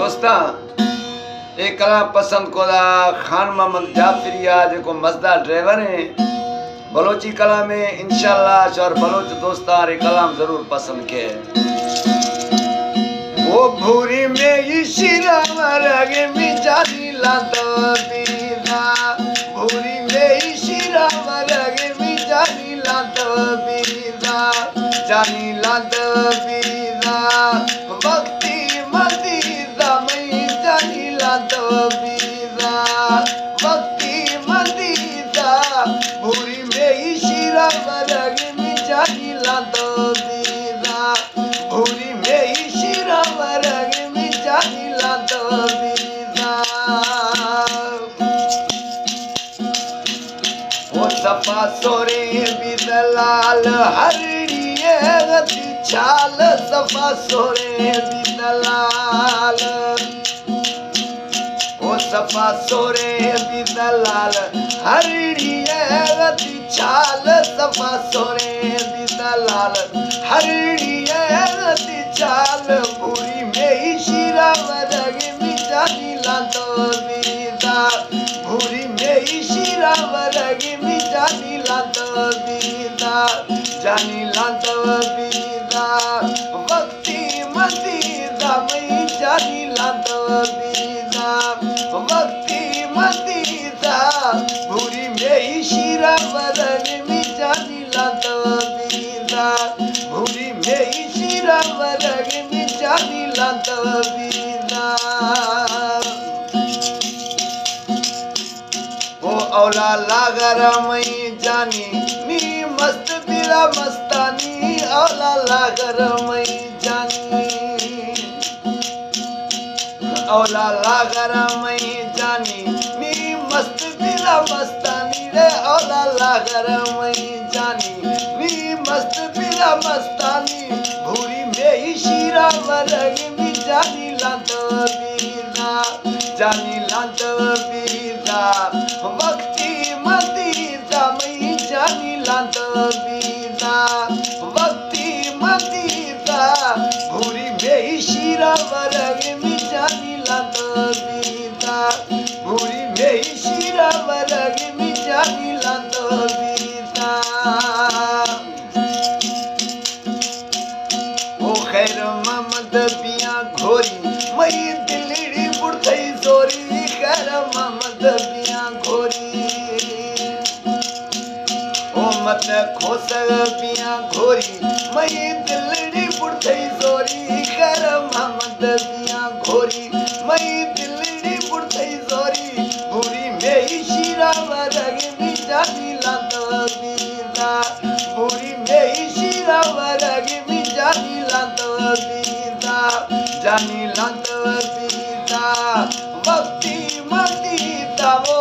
दोस्ता एक कलाम पसंद कोदा खान मोहम्मद जाफरिया जो मजदा ड्राइवर है बलोची कलाम में इंशाल्लाह और बलोच दोस्तार एक कलाम जरूर पसंद के वो भूरी में इशिरा मरगे मिजानी लातो बीरा भूरी में इशिरा मरगे मिजानी लातो बीरा जानी लातो बीरा भक्ति मदीदा में जानी लातो बीरा भक्ति मदीदा भूरी में इशिरा मरगे मिजानी लातो बीरा भूरी में इशिरा मरगे मिजानी लातो बीरा ओ सफा सोरे बिदलाल हरिये गति चाल सफा सोरे बिदलाल ओ सफा सोरे बिदलाल हरिये गति चाल सफा सोरे बिदलाल हरिये गति चाल पूरी में इशिरा मरगे मिजानी लातो बीरा भूरी में इशिरा मरगे मिजानी लातो बीरा जानी लातो बीरा भक्ति मदीदा में जानी लातो बीरा भक्ति मदीदा भूरी में इशिरा मरगे मिजानी लातो बीरा भूरी में इशिरा मरगे मिजानी लातो बीरा ओ औला लागर मई जानी मी मस्त बिरा मस्तानी औला लागर मई जानी औला लागर मई जानी मी मस्त बिरा मस्तानी रे औला लागर मई जानी मी मस्त बिरा मस्तानी भूरी में इशिरा मरगे मिजानी लातो बीरा जानी लातो बीरा भक्ति मदीदा में जानी लातो बीरा भक्ति मदीदा भूरी में इशिरा मरगे मिजानी लातो बीरा भूरी में इशिरा मरगे मिजानी लातो बीरा ओ खैर मोहम्मद पिया घोरी मई दिलड़ी बुढ़ई जोरी खैर मोहम्मद पिया घोरी ओ मत खोस पिया घोरी मई दिलड़ी बुढ़ई जोरी खैर मोहम्मद पिया घोरी मई दिलड़ी बुढ़ई जोरी भूरी में इशिरा मरगे मिजानी लातो बीरा भूरी में इशिरा मरगे मिजानी लातो बीरा जानी लातो बीरा भक्ति मदीदा वो